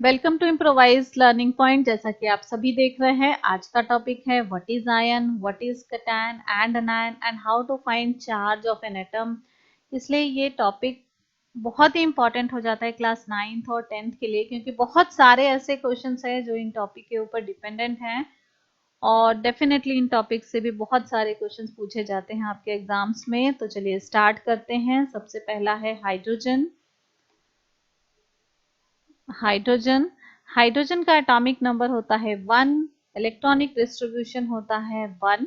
Welcome to improvise learning point. जैसा कि आप सभी देख रहे हैं, आज का टॉपिक है what is ion, what is cation and anion and how to find charge of an atom. इसलिए ये टॉपिक बहुत ही इंपॉर्टेंट हो जाता है क्लास 9th और 10th के लिए, क्योंकि बहुत सारे ऐसे क्वेश्चंस हैं जो इन टॉपिक के ऊपर डिपेंडेंट हैं और डेफिनेटली इन टॉपिक से भी बहुत सारे क्वेश्चंस पूछे जाते हैं आपके एग्जाम्स में। तो चलिए स्टार्ट करते हैं। सबसे पहला है हाइड्रोजन। हाइड्रोजन हाइड्रोजन का एटॉमिक नंबर होता है 1, इलेक्ट्रॉनिक डिस्ट्रीब्यूशन होता है 1,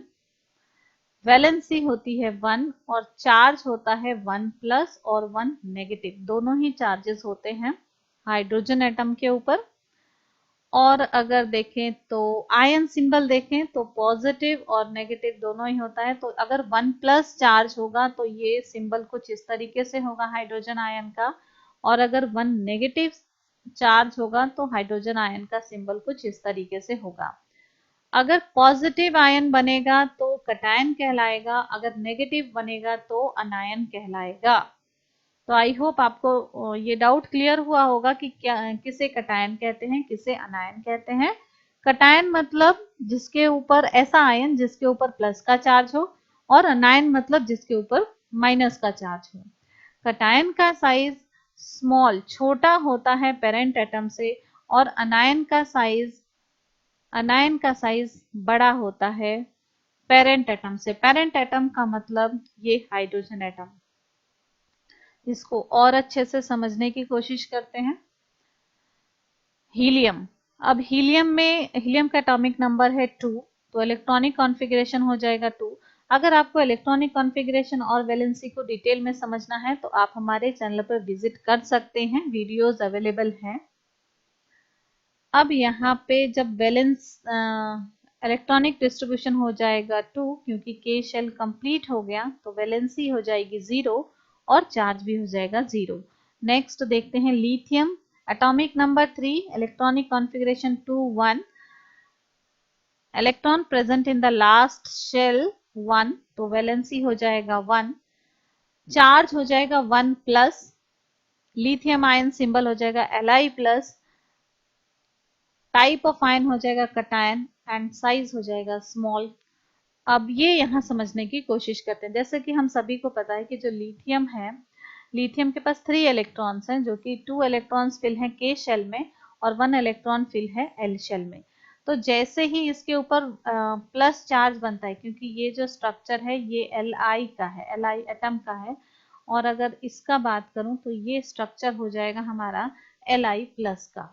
वैलेंसी होती है 1 और चार्ज होता है 1 प्लस और 1 नेगेटिव। दोनों ही चार्जेस होते हैं हाइड्रोजन एटम के ऊपर। और अगर देखें तो आयन सिंबल देखें तो पॉजिटिव और नेगेटिव दोनों ही होता है। तो अगर 1 प्लस चार्ज होगा तो ये सिंबल कुछ इस तरीके से होगा हाइड्रोजन आयन का, और अगर 1 नेगेटिव चार्ज होगा तो हाइड्रोजन आयन का सिंबल कुछ इस तरीके से होगा। अगर पॉजिटिव आयन बनेगा तो कैटायन कहलाएगा, अगर नेगेटिव बनेगा तो अनायन कहलाएगा। तो आई होप आपको ये डाउट क्लियर हुआ होगा कि क्या किसे कैटायन कहते हैं, किसे अनायन कहते हैं। कैटायन मतलब जिसके ऊपर ऐसा आयन जिसके ऊपर प्लस का चार्ज हो, और अनायन मतलब जिसके ऊपर माइनस का चार्ज हो। कैटायन का साइज स्मॉल छोटा होता है पेरेंट एटम से, और अनायन का साइज बड़ा होता है पेरेंट एटम से। पेरेंट एटम का मतलब ये हाइड्रोजन एटम। इसको और अच्छे से समझने की कोशिश करते हैं। हीलियम। अब हीलियम का एटॉमिक नंबर है 2, तो इलेक्ट्रॉनिक कॉन्फ़िगरेशन हो जाएगा 2। अगर आपको इलेक्ट्रॉनिक कॉन्फ़िगरेशन और वैलेंसी को डिटेल में समझना है तो आप हमारे चैनल पर विजिट कर सकते हैं, वीडियोस अवेलेबल हैं। अब यहाँ पे जब वैलेंस इलेक्ट्रॉनिक डिस्ट्रीब्यूशन हो जाएगा 2, क्योंकि के शेल कंप्लीट हो गया तो वैलेंसी हो जाएगी 0 और चार्ज भी हो जाएगा 0। नेक्स्ट देखते हैं lithium. Atomic number 3, electronic configuration 2 1, electron present in the last shell 1, तो वैलेंसी हो जाएगा 1, चार्ज हो जाएगा 1 प्लस, लिथियम आयन सिंबल हो जाएगा Li plus, type of ion हो जाएगा कैटायन एंड साइज हो जाएगा स्मॉल। अब ये यहाँ समझने की कोशिश करते हैं। जैसे कि हम सभी को पता है कि जो लिथियम है, लिथियम के पास 3 इलेक्ट्रॉन्स हैं, जो कि 2 इलेक्ट्रॉन्स फिल हैं के शेल में और 1 इलेक्ट्रॉन फिल है एल शेल में। तो जैसे ही इसके ऊपर प्लस चार्ज बनता है, क्योंकि ये जो स्ट्रक्चर है ये Li का है, Li एटम का है, और अगर इसका बात करूं तो ये स्ट्रक्चर हो जाएगा हमारा Li प्लस का।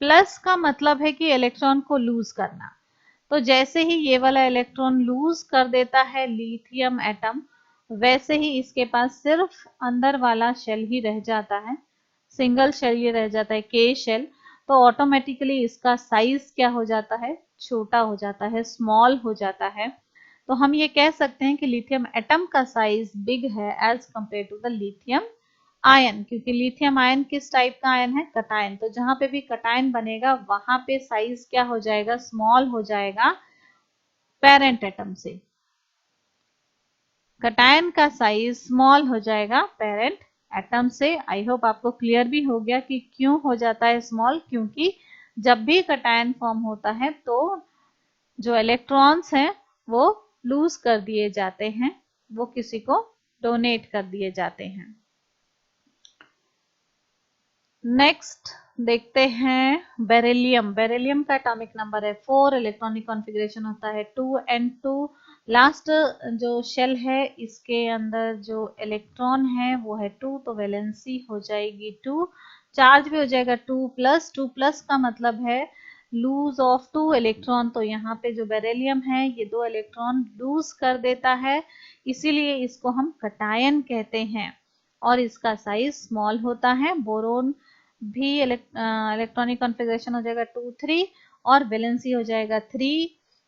प्लस का मतलब है कि इलेक्ट्रॉन को लूज करना। तो जैसे ही ये वाला इलेक्ट्रॉन लूज कर देता है लिथियम एटम, वैसे ही इसके पास सिर्फ अंदर वाला शेल ही रह जाता है, सिंगल शेल ये रह जाता है के शेल। तो ऑटोमेटिकली इसका साइज क्या हो जाता है, छोटा हो जाता है, स्मॉल हो जाता है। तो हम ये कह सकते हैं कि लिथियम एटम का साइज बिग है as compare to the lithium ion, क्योंकि लिथियम आयन किस टाइप का आयन है, कैटायन। तो जहां पे भी कैटायन बनेगा वहां पे साइज क्या हो जाएगा, स्मॉल हो जाएगा पेरेंट एटम से। कैटायन का साइज स्मॉल हो जाएगा पेरेंट एटम से। आई होप आपको क्लियर भी हो गया कि क्यों हो जाता है स्मॉल, क्योंकि जब भी कैटायन फॉर्म होता है तो जो इलेक्ट्रॉन्स हैं वो लूज कर दिए जाते हैं, वो किसी को डोनेट कर दिए जाते हैं। नेक्स्ट देखते हैं बेरिलियम। बेरिलियम का एटॉमिक नंबर है 4, इलेक्ट्रॉनिक कॉन्फ़िगरेशन होता है 2n2। लास्ट जो शेल है इसके अंदर जो इलेक्ट्रॉन है वो है 2, तो वैलेंसी हो जाएगी 2, चार्ज भी हो जाएगा 2 प्लस। 2 प्लस का मतलब है लूज ऑफ 2 इलेक्ट्रॉन। तो यहाँ पे जो बेरिलियम है ये 2 इलेक्ट्रॉन लूज कर देता है, इसीलिए इसको हम कैटायन कहते हैं और इसका साइज स्मॉल होता है। बोरोन भी इलेक्ट्रॉनिक कॉन्फ़िगरेशन हो जाएगा 2 3 और वैलेंसी हो जाएगा 3,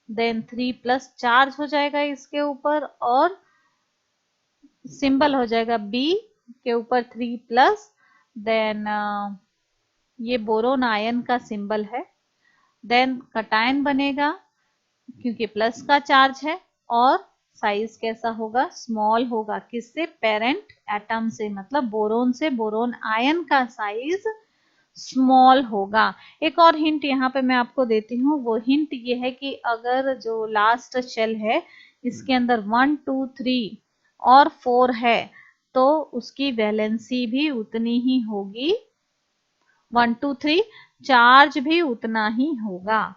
देन 3 प्लस चार्ज हो जाएगा इसके ऊपर और सिंबल हो जाएगा बी के ऊपर 3 प्लस, देन ये बोरोन आयन का सिंबल है। देन कैटायन बनेगा क्योंकि प्लस का चार्ज है, और साइज कैसा होगा, स्मॉल होगा। किससे, पेरेंट एटम से, मतलब बोरोन से। बोरोन आयन का साइज स्मॉल होगा। एक और हिंट यहाँ पे मैं आपको देती हूँ, वो हिंट ये है कि अगर जो लास्ट शेल है इसके अंदर 1 2 3 और 4 है तो उसकी वैलेंसी भी उतनी ही होगी, 1 2 3 चार्ज भी उतना ही होगा।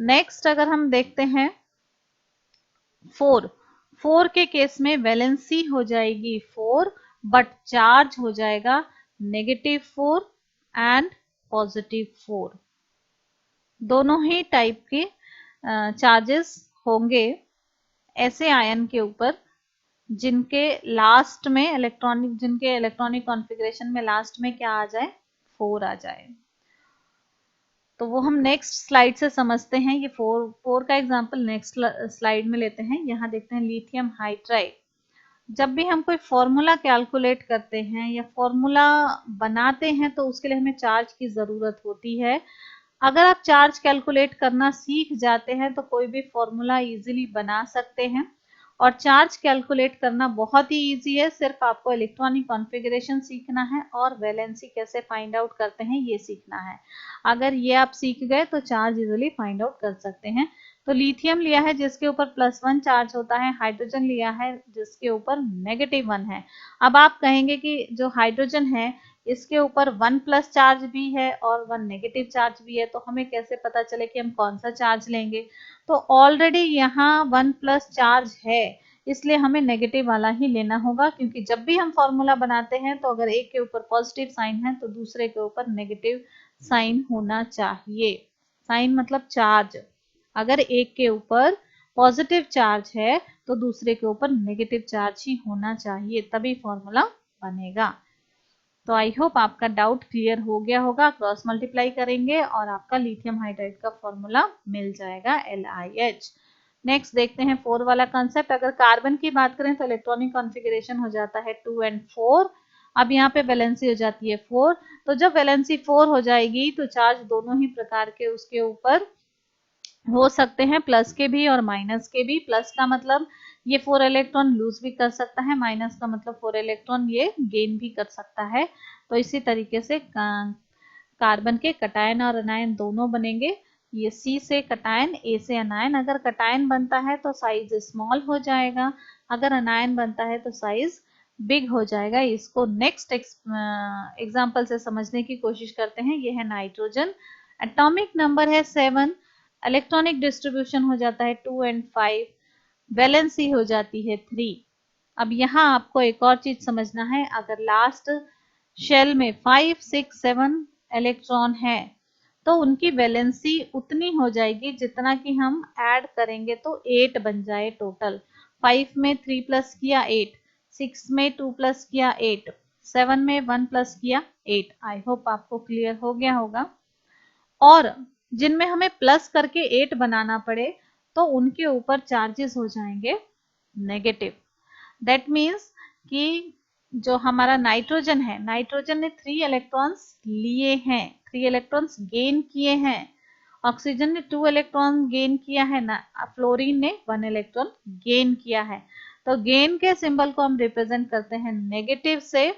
नेक्स्ट अगर हम देखते हैं 4 के केस में वैलेंसी हो जाएगी 4 बट चार्ज हो जाएगा -4 एंड +4। दोनों ही टाइप के चार्जेस होंगे ऐसे आयन के ऊपर जिनके इलेक्ट्रॉनिक कॉन्फ़िगरेशन में लास्ट में क्या आ जाए, 4 आ जाए। तो वो हम नेक्स्ट स्लाइड से समझते हैं। ये 4 का एग्जांपल नेक्स्ट स्लाइड में लेते हैं। यहाँ देखते हैं लिथियम हाइड्राइड। जब भी हम कोई फॉर्मूला कैलकुलेट करते हैं या फॉर्मूला बनाते हैं तो उसके लिए हमें चार्ज की ज़रूरत होती है। अगर आप चार्ज कैलकुलेट करना सीख जाते हैं तो कोई भी फॉर्मूला इजीली बना सकते हैं। और चार्ज कैलकुलेट करना बहुत ही इजी है, सिर्फ आपको इलेक्ट्रॉनिक कॉन्फ़िगरेशन सीखना है और वैलेंसी कैसे फाइंड आउट करते हैं ये सीखना है। अगर ये आप सीख गए तो चार्ज इजीली फाइंड आउट कर सकते हैं। तो लिथियम लिया है जिसके ऊपर +1 चार्ज होता है, हाइड्रोजन लिया है जिसके ऊपर -1 है। अब आप कहेंगे कि जो हाइड्रोजन है इसके ऊपर 1+ चार्ज भी है और 1 नेगेटिव चार्ज भी है, तो हमें कैसे पता चले कि हम कौन सा चार्ज लेंगे। तो ऑलरेडी यहाँ 1+ चार्ज है, इसलिए हमें नेगेटिव वाला ही लेना होगा, क्योंकि जब भी हम फॉर्मूला बनाते हैं तो अगर एक के ऊपर पॉजिटिव साइन है तो दूसरे के ऊपर नेगेटिव साइन होना चाहिए। साइन मतलब चार्ज। अगर एक के ऊपर पॉजिटिव चार्ज है तो दूसरे के ऊपर नेगेटिव चार्ज ही होना चाहिए, तभी फॉर्मूला बनेगा। तो आई होप आपका डाउट क्लियर हो गया होगा। क्रॉस मल्टीप्लाई करेंगे और आपका लिथियम हाइड्राइड का फॉर्मूला मिल जाएगा LiH। नेक्स्ट देखते हैं 4 वाला कंसेप्ट। अगर कार्बन की बात करें तो इलेक्ट्रॉनिक कॉन्फ़िगरेशन हो जाता है 2 और 4। अब यहाँ पे वैलेंसी हो जाती है 4। तो जब वैलेंसी 4 हो जाएगी तो चार्ज दोनों ही प्रकार के उसके ऊपर हो सकते हैं, प्लस के भी और माइनस के भी। प्लस का मतलब ये 4 इलेक्ट्रॉन लूज भी कर सकता है, माइनस का मतलब 4 इलेक्ट्रॉन ये गेन भी कर सकता है। तो इसी तरीके से कार्बन के कटायन और अनायन दोनों बनेंगे। ये C से कटायन, A से अनायन। अगर कटायन बनता है तो साइज स्मॉल हो जाएगा, अगर अनायन बनता है तो साइज बिग हो जाएगा। इसको नेक्स्ट एग्जांपल से समझने की कोशिश करते हैं। ये है नाइट्रोजन, एटॉमिक नंबर है 7, इलेक्ट्रॉनिक डिस्ट्रीब्यूशन हो जाता है 2 और 5, वैलेंसी हो जाती है 3। अब यहाँ आपको एक और चीज समझना है, अगर लास्ट शेल में 5 6 7 इलेक्ट्रॉन है तो उनकी वैलेंसी उतनी हो जाएगी जितना कि हम ऐड करेंगे तो 8 बन जाए टोटल। 5 में 3+ किया 8, 6 में 2+ किया 8, 7 में 1+ किया 8। आई होप आपको क्लियर हो गया होगा। और जिनमें हमें प्लस करके 8 बनाना पड़े तो उनके ऊपर चार्जेस हो जाएंगे नेगेटिव। दैट मीन्स कि जो हमारा नाइट्रोजन है, नाइट्रोजन ने 3 इलेक्ट्रॉन्स लिए हैं, 3 इलेक्ट्रॉन्स गेन किए हैं। ऑक्सीजन ने 2 इलेक्ट्रॉन गेन किया है ना, फ्लोरीन ने 1 इलेक्ट्रॉन गेन किया है। तो गेन के सिंबल को हम रिप्रेजेंट करते हैं नेगेटिव से,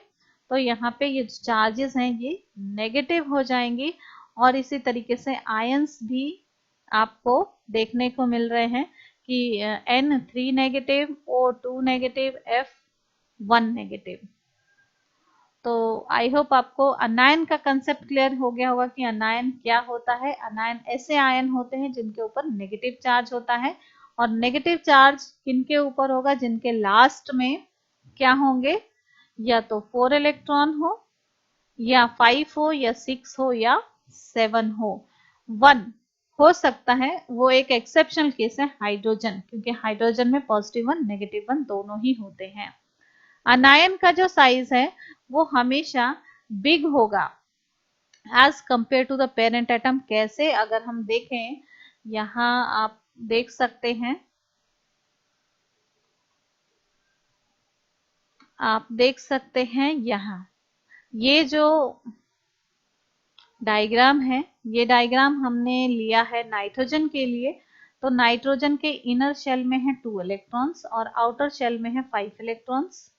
तो यहाँ पे ये चार्जेस हैं ये नेगेटिव हो जाएंगी। और इसी तरीके से आयंस भी आपको देखने को मिल रहे हैं कि N3 negative, O2 negative, F1 negative. तो आई होप आपको अनायन का कंसेप्ट क्लियर हो गया होगा कि अनायन क्या होता है। अनायन ऐसे आयन होते हैं जिनके ऊपर नेगेटिव चार्ज होता है, और नेगेटिव चार्ज किनके ऊपर होगा, जिनके लास्ट में क्या होंगे, या तो 4 इलेक्ट्रॉन हो, या 5 हो, या 6 हो, या 7 हो। 1 हो सकता है, वो एक एक्सेप्शनल केस है हाइड्रोजन, क्योंकि हाइड्रोजन में +1 -1 दोनों ही होते हैं। अनायन का जो साइज है वो हमेशा बिग होगा as compare to the parent atom. कैसे, अगर हम देखें यहाँ आप देख सकते हैं, आप देख सकते हैं यहाँ ये जो डायग्राम है, ये डायग्राम हमने लिया है नाइट्रोजन के लिए। तो नाइट्रोजन के इनर शेल में है 2 इलेक्ट्रॉन्स और आउटर शेल में है 5 इलेक्ट्रॉन्स,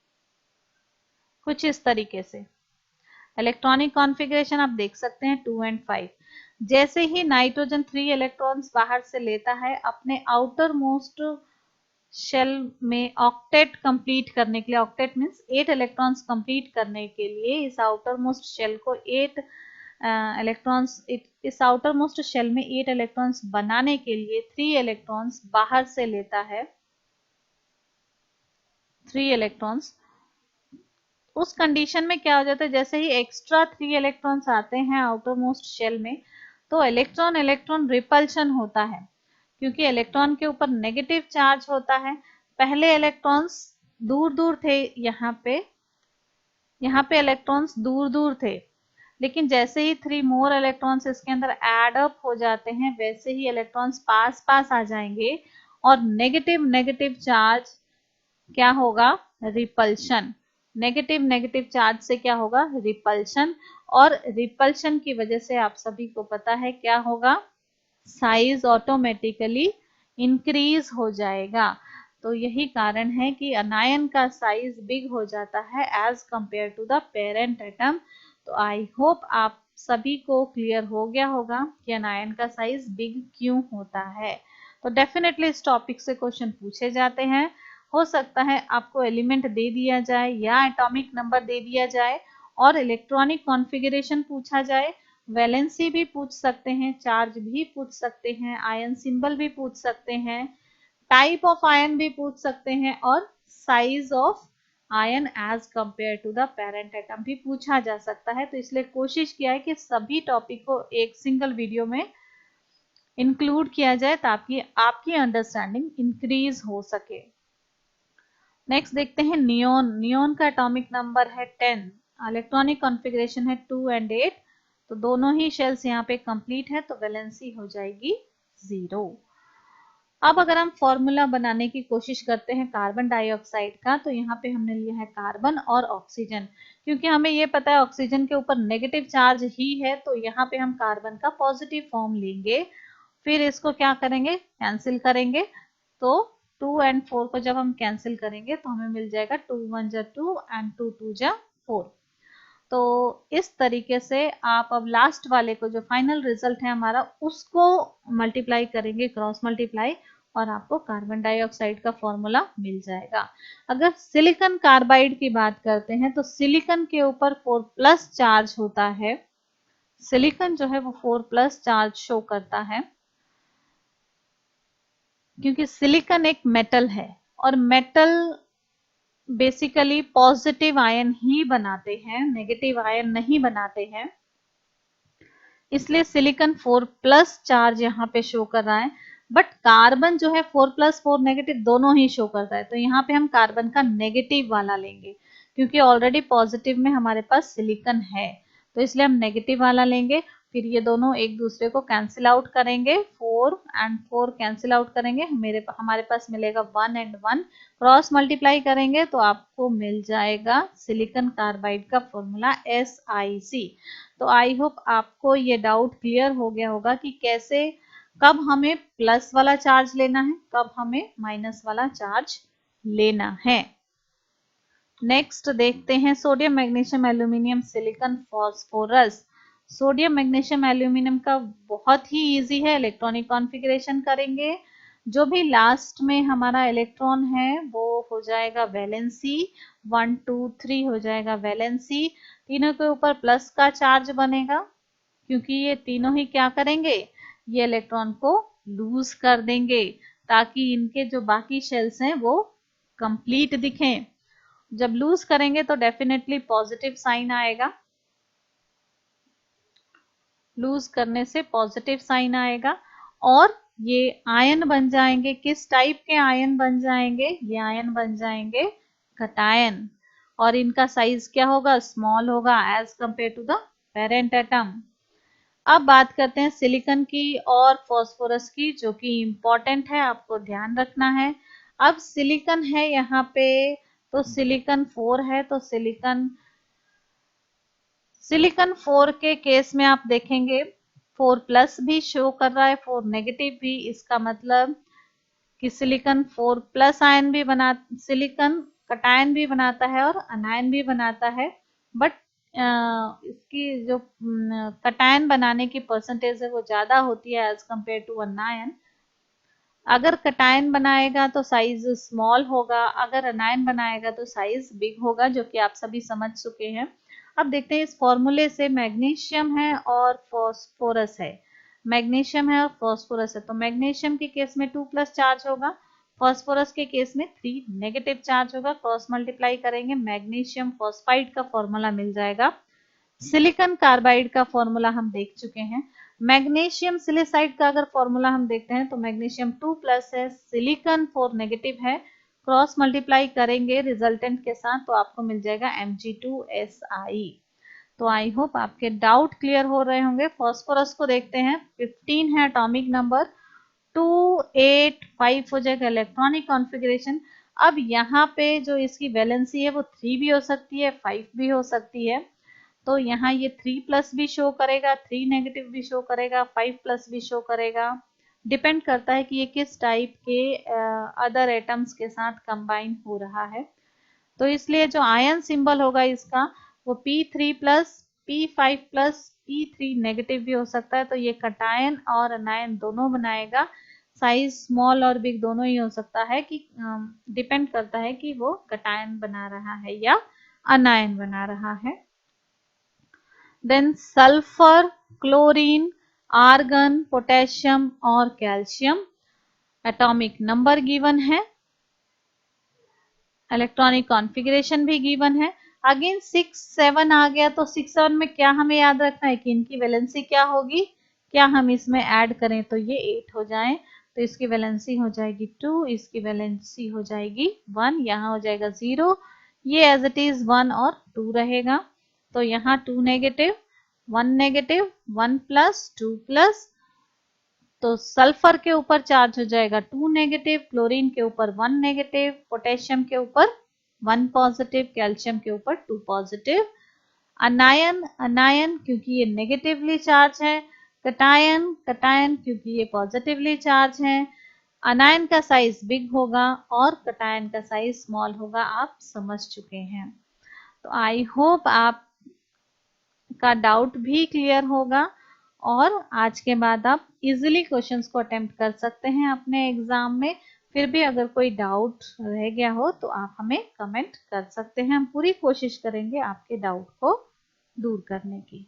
कुछ इस तरीके से। इलेक्ट्रॉनिक कॉन्फ़िगरेशन आप देख सकते हैं 2 एंड 5। जैसे ही नाइट्रोजन 3 इलेक्ट्रॉन्स बाहर से लेता है अपने आउटर मोस्ट शेल में ऑक्टेट कंप्लीट करने के लिए, ऑक्टेट मीन्स 8 इलेक्ट्रॉन्स कंप्लीट करने के लिए इस आउटर मोस्ट शेल को 8 इलेक्ट्रॉन्स, इस आउटर मोस्ट शेल में 8 इलेक्ट्रॉन्स बनाने के लिए 3 इलेक्ट्रॉन्स बाहर से लेता है, 3 इलेक्ट्रॉन्स। उस कंडीशन में क्या हो जाता है, जैसे ही एक्स्ट्रा 3 इलेक्ट्रॉन्स आते हैं आउटर मोस्ट शेल में, तो इलेक्ट्रॉन इलेक्ट्रॉन रिपल्शन होता है, क्योंकि इलेक्ट्रॉन के ऊपर नेगेटिव चार्ज होता है। पहले इलेक्ट्रॉन्स दूर दूर थे, यहाँ पे इलेक्ट्रॉन्स दूर दूर थे, लेकिन जैसे ही 3 मोर इलेक्ट्रॉन्स इसके अंदर ऐड अप हो जाते हैं वैसे ही इलेक्ट्रॉन्स पास पास आ जाएंगे और नेगेटिव नेगेटिव चार्ज क्या होगा, रिपल्शन। नेगेटिव नेगेटिव चार्ज से क्या होगा, रिपल्शन, और रिपल्शन की वजह से आप सभी को पता है क्या होगा, साइज ऑटोमेटिकली इंक्रीज हो जाएगा। तो यही कारण है कि अनायन का साइज बिग हो जाता है as compare to the parent atom. तो आई होप आप सभी को क्लियर हो गया होगा कि अनायन का साइज बिग क्यों होता है। तो डेफिनेटली इस टॉपिक से क्वेश्चन पूछे जाते हैं। हो सकता है आपको एलिमेंट दे दिया जाए या एटॉमिक नंबर दे दिया जाए और इलेक्ट्रॉनिक कॉन्फ़िगरेशन पूछा जाए, वैलेंसी भी पूछ सकते हैं, चार्ज भी पूछ सकते हैं, आयन सिंबल भी पूछ सकते हैं, टाइप ऑफ आयन भी पूछ सकते हैं, और size of ion as compare to the parent atom भी पूछा जा सकता है। तो इसलिए कोशिश किया है कि सभी टॉपिक को एक सिंगल वीडियो में इंक्लूड किया जाए ताकि आपकी अंडरस्टैंडिंग इंक्रीज हो सके। नेक्स्ट देखते हैं नियोन। नियोन का एटॉमिक नंबर है 10, इलेक्ट्रॉनिक कॉन्फ़िगरेशन है 2 एंड 8। तो दोनों ही शेल्स यहाँ पे कंप्लीट है तो वैलेंसी हो जाएगी 0। अब अगर हम फॉर्मूला बनाने की कोशिश करते हैं कार्बन डाइऑक्साइड का, तो यहाँ पे हमने लिया है कार्बन और ऑक्सीजन, क्योंकि हमें ये पता है ऑक्सीजन के ऊपर नेगेटिव चार्ज ही है, तो यहाँ पे हम कार्बन का पॉजिटिव फॉर्म लेंगे, फिर इसको क्या करेंगे, कैंसिल करेंगे। तो 2 एंड 4 को जब हम कैंसिल करेंगे तो हमें मिल जाएगा 2 1 जा 2 एंड 2 2 जा 4। तो इस तरीके से आप अब लास्ट वाले को, जो फाइनल रिजल्ट है हमारा, उसको मल्टीप्लाई करेंगे, क्रॉस मल्टीप्लाई, और आपको कार्बन डाइऑक्साइड का फॉर्मूला मिल जाएगा। अगर सिलिकॉन कार्बाइड की बात करते हैं तो सिलिकॉन के ऊपर 4+ चार्ज होता है, सिलिकॉन जो है वो 4+ चार्ज शो करता है, क्योंकि सिलिकॉन एक मेटल है और मेटल बेसिकली पॉजिटिव आयन ही बनाते हैं, नेगेटिव आयन नहीं बनाते हैं, इसलिए सिलिकॉन 4+ चार्ज यहाँ पे शो कर रहा है। बट कार्बन जो है 4+4 नेगेटिव दोनों ही शो करता है, तो यहाँ पे हम कार्बन का नेगेटिव वाला लेंगे, क्योंकि ऑलरेडी पॉजिटिव में हमारे पास सिलिकॉन है, तो इसलिए हम नेगेटिव वाला लेंगे। फिर ये दोनों एक दूसरे को कैंसिल आउट करेंगे, 4 एंड 4 कैंसिल आउट करेंगे, हमारे पास मिलेगा 1 एंड 1, क्रॉस मल्टीप्लाई करेंगे तो आपको मिल जाएगा सिलिकॉन कार्बाइड का फॉर्मूला SiC। तो आई होप आपको ये डाउट क्लियर हो गया होगा कि कैसे, कब हमें प्लस वाला चार्ज लेना है, कब हमें माइनस वाला चार्ज लेना है। नेक्स्ट देखते हैं sodium magnesium aluminium silicon phosphorus. Sodium magnesium aluminium का बहुत ही इजी है, इलेक्ट्रॉनिक कॉन्फ़िगरेशन करेंगे, जो भी लास्ट में हमारा इलेक्ट्रॉन है वो हो जाएगा वैलेंसी, 1 2 3 हो जाएगा वैलेंसी, तीनों के ऊपर प्लस का चार्ज बनेगा, क्योंकि ये तीनों ही क्या करेंगे, ये इलेक्ट्रॉन को लूज कर देंगे ताकि इनके जो बाकी शेल्स हैं वो कंप्लीट दिखें। जब लूज करेंगे तो डेफिनेटली पॉजिटिव साइन आएगा, लूज करने से पॉजिटिव साइन आएगा, और ये आयन बन जाएंगे, किस टाइप के आयन बन जाएंगे, ये आयन बन जाएंगे कटायन, और इनका साइज क्या होगा, स्मॉल होगा as compare to the parent atom. अब बात करते हैं सिलिकॉन की और फास्फोरस की, जो कि इम्पोर्टेंट है, आपको ध्यान रखना है। अब सिलिकॉन है यहाँ पे, तो सिलिकॉन 4 है, तो सिलिकॉन 4 के केस में आप देखेंगे 4+ भी शो कर रहा है, 4 नेगेटिव भी, इसका मतलब कि सिलिकॉन 4+ आयन भी बना, सिलिकॉन कटायन भी बनाता है और अनायन भी बनाता है, बट इसकी जो कटायन बनाने की परसेंटेज है वो ज़्यादा होती है एज कम्पेयर टू अनायन। अगर कटायन बनाएगा तो साइज स्मॉल होगा, अगर अनायन बनाएगा तो साइज बिग होगा, जो कि आप सभी समझ चुके हैं। अब देखते हैं इस फॉर्मूले से, मैग्नीशियम है और फॉस्फोरस है, मैग्नीशियम है और फॉस्फोरस है, तो मैग्नीशियम के केस में 2+ चार्ज होगा, फॉस्फोरस के केस में 3 नेगेटिव चार्ज होगा। क्रॉस मल्टीप्लाई करेंगे, मैग्नीशियम फॉस्फाइड का फॉर्मूला मिल जाएगा। सिलिकॉन कार्बाइड का फॉर्मूला हम देख चुके हैं। मैग्नीशियम सिलिसाइड का अगर फॉर्मूला हम देखते हैं तो मैग्नीशियम 2+ है, सिलिकॉन 4 नेगेटिव है। क्रॉस मल्टीप्लाई करेंगे रिजल्टेंट के साथ तो आपको मिल जाएगा Mg2Si। तो आई होप आपके डाउट क्लियर हो रहे होंगे। फॉस्फोरस को देखते हैं, 15 है एटॉमिक नंबर, 285 हो जाएगा इलेक्ट्रॉनिक कॉन्फ़िगरेशन। अब यहाँ पे जो इसकी वैलेंसी है वो 3 भी हो सकती है, 5 भी हो सकती है, तो यहाँ ये 3+ भी शो करेगा, 3 नेगेटिव भी शो करेगा, 5+ भी शो करेगा। डिपेंड करता है कि ये किस टाइप के अदर एटम्स के साथ कंबाइन हो रहा है। तो इसलिए जो आयन सिंबल होगा इसका वो P3+, P5+, P3 नेगेटिव भी हो सकता है। तो ये कटायन और अनायन दोनों बनाएगा, साइज स्मॉल और बिग दोनों ही हो सकता है, कि डिपेंड करता है कि वो कटायन बना रहा है या अनायन बना रहा है। Then sulphur, chlorine, argon, potassium और कैल्शियम, एटॉमिक नंबर गिवन है, इलेक्ट्रॉनिक कॉन्फ़िगरेशन भी गिवन है। अगेन 6, 7 आ गया, तो 6, 7 में क्या हमें याद रखना है कि इनकी वैलेंसी क्या होगी, क्या हम इसमें ऐड करें तो ये 8 हो जाए, तो इसकी वैलेंसी हो जाएगी 2, इसकी वैलेंसी हो जाएगी 1, यहाँ हो जाएगा 0, ये एज इट इज 1 और 2 रहेगा। तो यहाँ 2 नेगेटिव, 1 नेगेटिव, 1+, 2+, तो सल्फर के ऊपर चार्ज हो जाएगा 2 नेगेटिव, क्लोरीन के ऊपर 1 नेगेटिव, पोटेशियम के ऊपर 1 पॉजिटिव, कैल्शियम के ऊपर 2 पॉजिटिव। अनायन, अनायन क्योंकि ये नेगेटिवली चार्ज है, कटायन, कटायन क्योंकि ये पॉजिटिवली चार्ज है। अनायन का साइज बिग होगा और कटायन का साइज स्मॉल होगा, आप समझ चुके हैं। तो आई होप आप का डाउट भी क्लियर होगा और आज के बाद आप इजीली क्वेश्चंस को अटेम्प्ट कर सकते हैं अपने एग्जाम में। फिर भी अगर कोई डाउट रह गया हो तो आप हमें कमेंट कर सकते हैं, हम पूरी कोशिश करेंगे आपके डाउट को दूर करने की।